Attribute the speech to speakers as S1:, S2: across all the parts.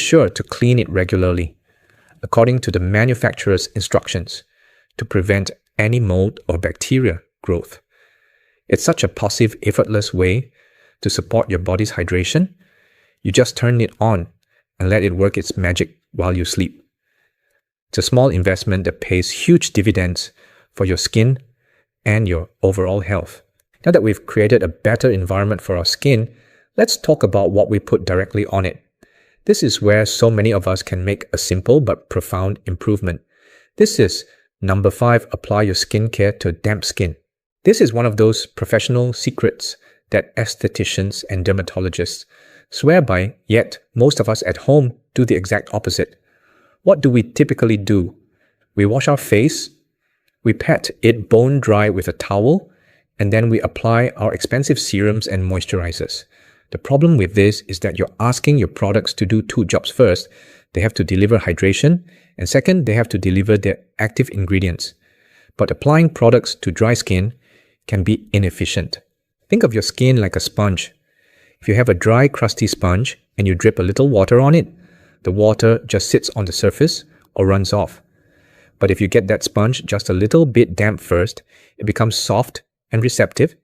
S1: sure to clean it regularly, according to the manufacturer's instructions, to prevent any mold or bacteria growth. It's such a passive, effortless way to support your body's hydration. You just turn it on and let it work its magic while you sleep. It's a small investment that pays huge dividends for your skin and your overall health. Now that we've created a better environment for our skin, let's talk about what we put directly on it. This is where so many of us can make a simple but profound improvement. This is number 5, apply your skincare to damp skin. This is one of those professional secrets that estheticians and dermatologists swear by, yet most of us at home do the exact opposite. What do we typically do? We wash our face, we pat it bone dry with a towel, and then we apply our expensive serums and moisturizers. The problem with this is that you're asking your products to do 2 jobs. First, they have to deliver hydration, and second, they have to deliver their active ingredients. But applying products to dry skin can be inefficient. Think of your skin like a sponge. If you have a dry, crusty sponge and you drip a little water on it, the water just sits on the surface or runs off. But if you get that sponge just a little bit damp first, it becomes soft and receptive,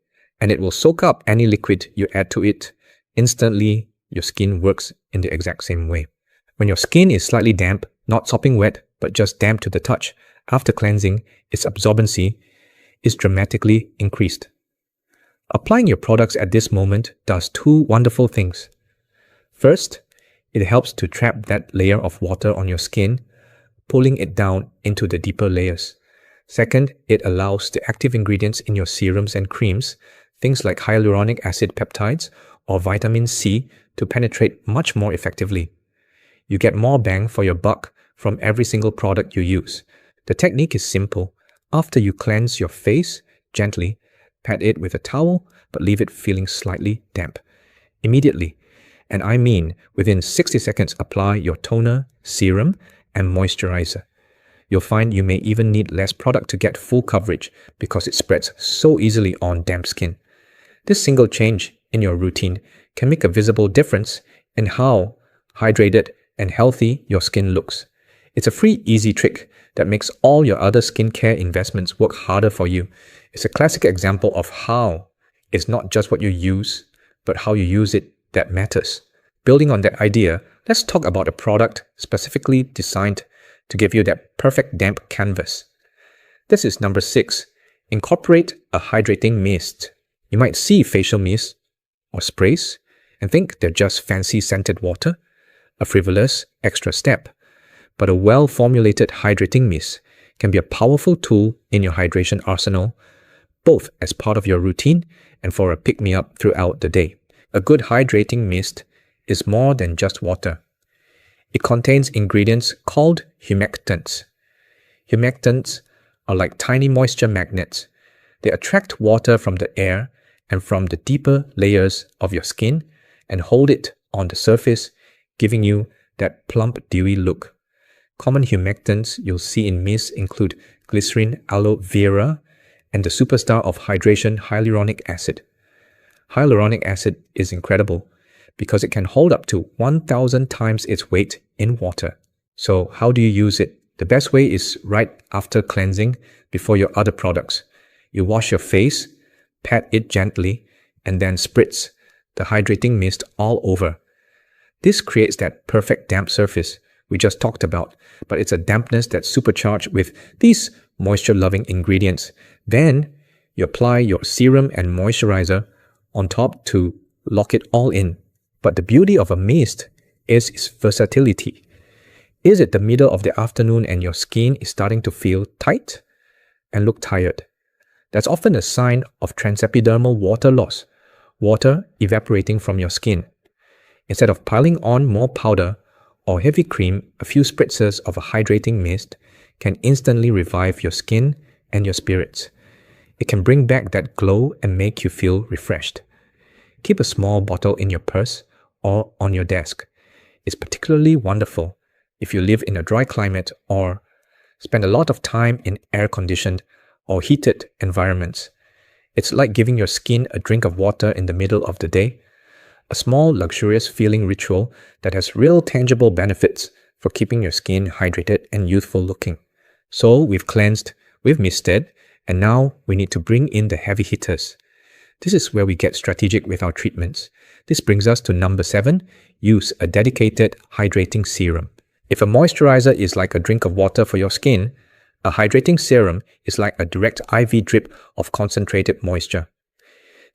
S1: and it will soak up any liquid you add to it. Instantly, your skin works in the exact same way. When your skin is slightly damp, not sopping wet, but just damp to the touch, after cleansing, its absorbency is dramatically increased. Applying your products at this moment does 2 wonderful things. First, it helps to trap that layer of water on your skin, pulling it down into the deeper layers. Second, it allows the active ingredients in your serums and creams, things like hyaluronic acid peptides or vitamin C, to penetrate much more effectively. You get more bang for your buck from every single product you use. The technique is simple. After you cleanse your face, gently pat it with a towel, but leave it feeling slightly damp. Immediately, and I mean within 60 seconds, apply your toner, serum, and moisturizer. You'll find you may even need less product to get full coverage because it spreads so easily on damp skin. This single change in your routine can make a visible difference in how hydrated and healthy your skin looks. It's a free, easy trick that makes all your other skincare investments work harder for you. It's a classic example of how it's not just what you use, but how you use it that matters. Building on that idea, let's talk about a product specifically designed to give you that perfect damp canvas. This is number 6. Incorporate a hydrating mist. You might see facial mist or sprays and think they're just fancy scented water, a frivolous extra step. But a well-formulated hydrating mist can be a powerful tool in your hydration arsenal, both as part of your routine and for a pick-me-up throughout the day. A good hydrating mist is more than just water. It contains ingredients called humectants. Humectants are like tiny moisture magnets. They attract water from the air and from the deeper layers of your skin and hold it on the surface, giving you that plump, dewy look. Common humectants you'll see in mists include glycerin, aloe vera, and the superstar of hydration, hyaluronic acid. Hyaluronic acid is incredible because it can hold up to 1,000 times its weight in water. So how do you use it? The best way is right after cleansing, before your other products. You wash your face, pat it gently, and then spritz the hydrating mist all over. This creates that perfect damp surface we just talked about, but it's a dampness that's supercharged with these moisture-loving ingredients. Then you apply your serum and moisturizer on top to lock it all in. But the beauty of a mist is its versatility. Is it the middle of the afternoon and your skin is starting to feel tight and look tired? That's often a sign of transepidermal water loss, water evaporating from your skin. Instead of piling on more powder or heavy cream, a few spritzes of a hydrating mist can instantly revive your skin and your spirits. It can bring back that glow and make you feel refreshed. Keep a small bottle in your purse or on your desk. It's particularly wonderful if you live in a dry climate or spend a lot of time in air-conditioned or heated environments. It's like giving your skin a drink of water in the middle of the day, a small, luxurious feeling ritual that has real tangible benefits for keeping your skin hydrated and youthful looking. So we've cleansed, we've misted, and now we need to bring in the heavy hitters. This is where we get strategic with our treatments. This brings us to number 7, use a dedicated hydrating serum. If a moisturizer is like a drink of water for your skin, a hydrating serum is like a direct IV drip of concentrated moisture.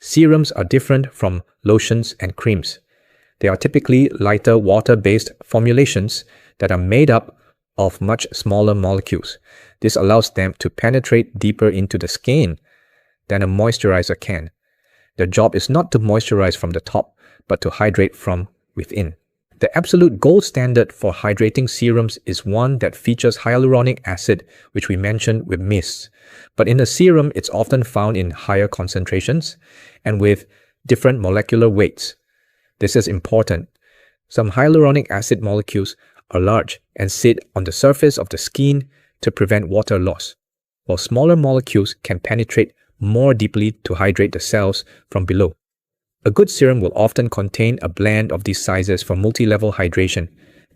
S1: Serums are different from lotions and creams. They are typically lighter water-based formulations that are made up of much smaller molecules. This allows them to penetrate deeper into the skin than a moisturizer can. Their job is not to moisturize from the top, but to hydrate from within. The absolute gold standard for hydrating serums is one that features hyaluronic acid, which we mentioned with mists. But in a serum, it's often found in higher concentrations and with different molecular weights. This is important. Some hyaluronic acid molecules are large and sit on the surface of the skin to prevent water loss, while smaller molecules can penetrate more deeply to hydrate the cells from below. A good serum will often contain a blend of these sizes for multi-level hydration.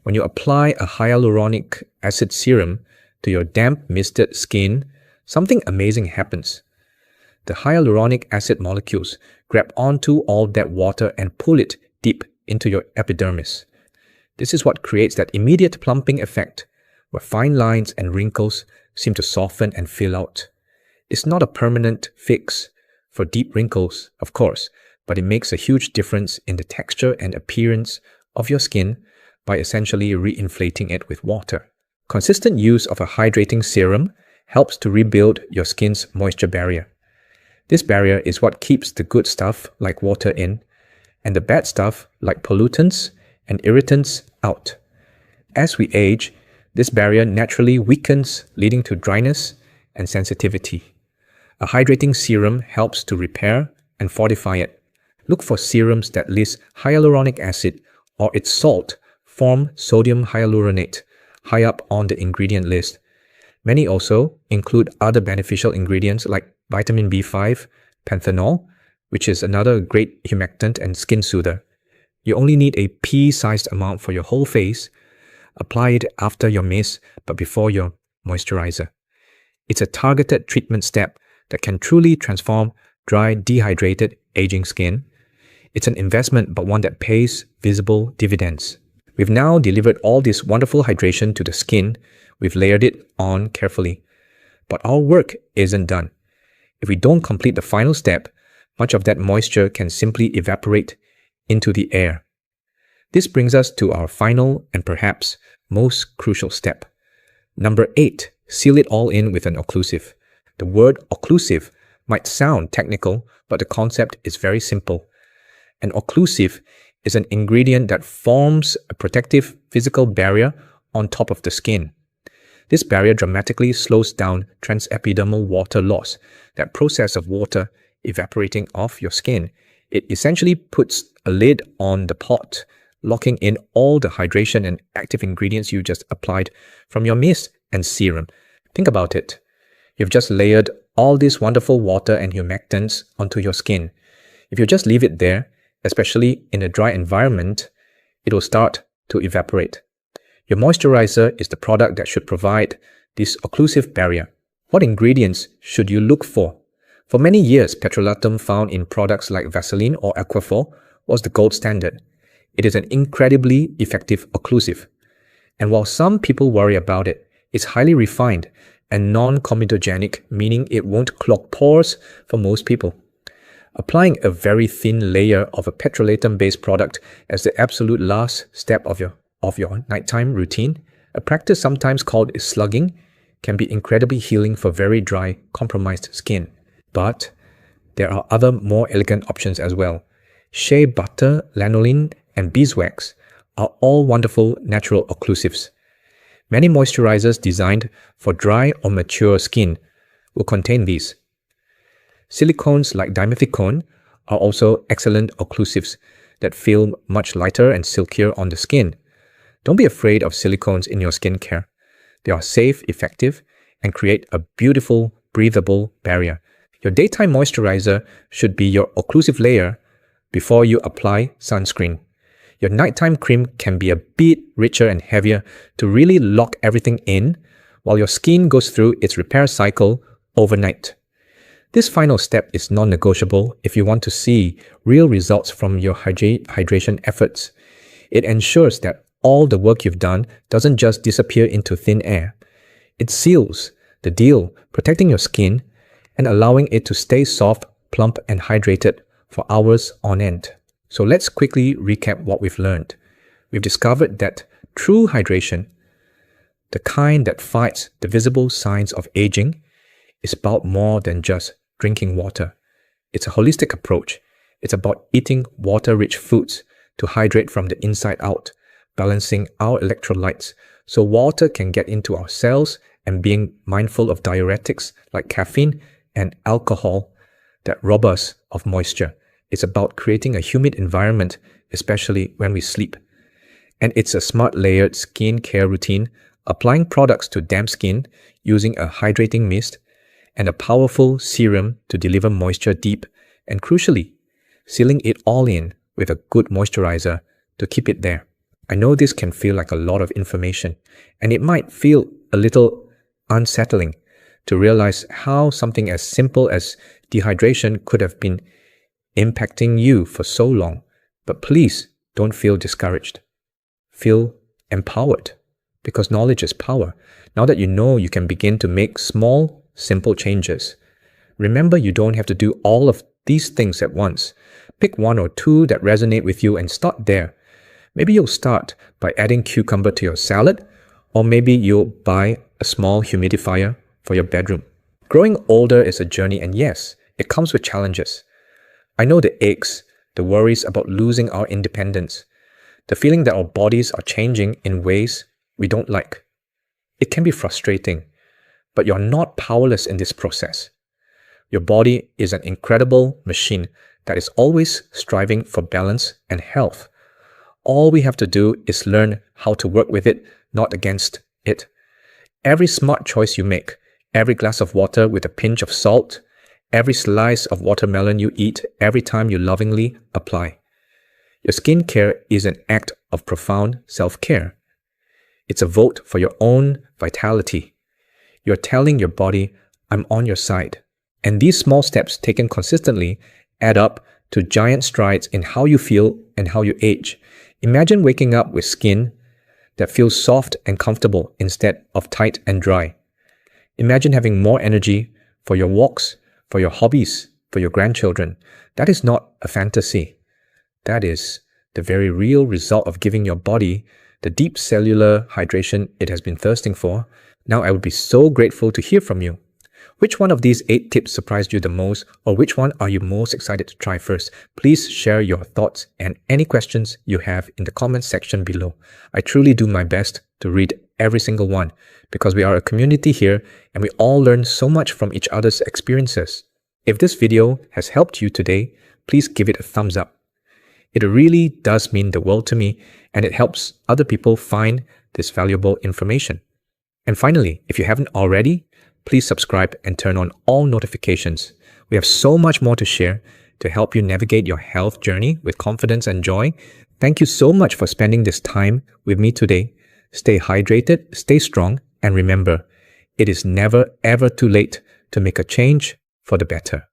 S1: When you apply a hyaluronic acid serum to your damp, misted skin, something amazing happens. The hyaluronic acid molecules grab onto all that water and pull it deep into your epidermis. This is what creates that immediate plumping effect, where fine lines and wrinkles seem to soften and fill out. It's not a permanent fix for deep wrinkles, of course, but it makes a huge difference in the texture and appearance of your skin by essentially reinflating it with water. Consistent use of a hydrating serum helps to rebuild your skin's moisture barrier. This barrier is what keeps the good stuff like water in, and the bad stuff like pollutants and irritants out. As we age, this barrier naturally weakens, leading to dryness and sensitivity. A hydrating serum helps to repair and fortify it. Look for serums that list hyaluronic acid or its salt form sodium hyaluronate high up on the ingredient list. Many also include other beneficial ingredients like vitamin B5, panthenol, which is another great humectant and skin soother. You only need a pea-sized amount for your whole face. Apply it after your mist but before your moisturizer. It's a targeted treatment step that can truly transform dry, dehydrated, aging skin. It's an investment, but one that pays visible dividends. We've now delivered all this wonderful hydration to the skin. We've layered it on carefully. But our work isn't done. If we don't complete the final step, much of that moisture can simply evaporate into the air. This brings us to our final and perhaps most crucial step. Number 8, seal it all in with an occlusive. The word occlusive might sound technical, but the concept is very simple. An occlusive is an ingredient that forms a protective physical barrier on top of the skin. This barrier dramatically slows down transepidermal water loss, that process of water evaporating off your skin. It essentially puts a lid on the pot, locking in all the hydration and active ingredients you just applied from your mist and serum. Think about it. You've just layered all this wonderful water and humectants onto your skin. If you just leave it there, especially in a dry environment, it will start to evaporate. Your moisturizer is the product that should provide this occlusive barrier. What ingredients should you look for? For many years, petrolatum found in products like Vaseline or Aquaphor was the gold standard. It is an incredibly effective occlusive. And while some people worry about it, it's highly refined and non-comedogenic, meaning it won't clog pores for most people. Applying a very thin layer of a petrolatum-based product as the absolute last step of your nighttime routine, a practice sometimes called slugging, can be incredibly healing for very dry, compromised skin. But there are other more elegant options as well. Shea butter, lanolin, and beeswax are all wonderful natural occlusives. Many moisturizers designed for dry or mature skin will contain these. Silicones like dimethicone are also excellent occlusives that feel much lighter and silkier on the skin. Don't be afraid of silicones in your skincare. They are safe, effective, and create a beautiful, breathable barrier. Your daytime moisturizer should be your occlusive layer, before you apply sunscreen. Your nighttime cream can be a bit richer and heavier to really lock everything in while your skin goes through its repair cycle overnight. This final step is non-negotiable if you want to see real results from your hydration efforts. It ensures that all the work you've done doesn't just disappear into thin air. It seals the deal, protecting your skin and allowing it to stay soft, plump, and hydrated for hours on end. So let's quickly recap what we've learned. We've discovered that true hydration, the kind that fights the visible signs of aging, is about more than just drinking water. It's a holistic approach. It's about eating water-rich foods to hydrate from the inside out, balancing our electrolytes so water can get into our cells, and being mindful of diuretics like caffeine and alcohol that rob us of moisture. It's about creating a humid environment, especially when we sleep. And it's a smart layered skin care routine, applying products to damp skin using a hydrating mist and a powerful serum to deliver moisture deep, and crucially, sealing it all in with a good moisturizer to keep it there. I know this can feel like a lot of information, and it might feel a little unsettling to realize how something as simple as dehydration could have been impacting you for so long. But please don't feel discouraged. Feel empowered, because knowledge is power. Now that you know, you can begin to make small, simple changes. Remember, you don't have to do all of these things at once. Pick one or two that resonate with you and start there. Maybe you'll start by adding cucumber to your salad, or maybe you'll buy a small humidifier for your bedroom. Growing older is a journey, and yes, it comes with challenges. I know the aches, the worries about losing our independence, the feeling that our bodies are changing in ways we don't like. It can be frustrating, but you're not powerless in this process. Your body is an incredible machine that is always striving for balance and health. All we have to do is learn how to work with it, not against it. Every smart choice you make, every glass of water with a pinch of salt, every slice of watermelon you eat, every time you lovingly apply. Your skincare is an act of profound self-care. It's a vote for your own vitality. You're telling your body, I'm on your side. And these small steps taken consistently add up to giant strides in how you feel and how you age. Imagine waking up with skin that feels soft and comfortable instead of tight and dry. Imagine having more energy for your walks, for your hobbies, for your grandchildren. That is not a fantasy. That is the very real result of giving your body the deep cellular hydration it has been thirsting for. Now I would be so grateful to hear from you. Which one of these 8 tips surprised you the most, or which one are you most excited to try first? Please share your thoughts and any questions you have in the comments section below. I truly do my best to read every single one, because we are a community here and we all learn so much from each other's experiences. If this video has helped you today, please give it a thumbs up. It really does mean the world to me, and it helps other people find this valuable information. And finally, if you haven't already, please subscribe and turn on all notifications. We have so much more to share to help you navigate your health journey with confidence and joy. Thank you so much for spending this time with me today. Stay hydrated, stay strong, and remember, it is never ever too late to make a change for the better.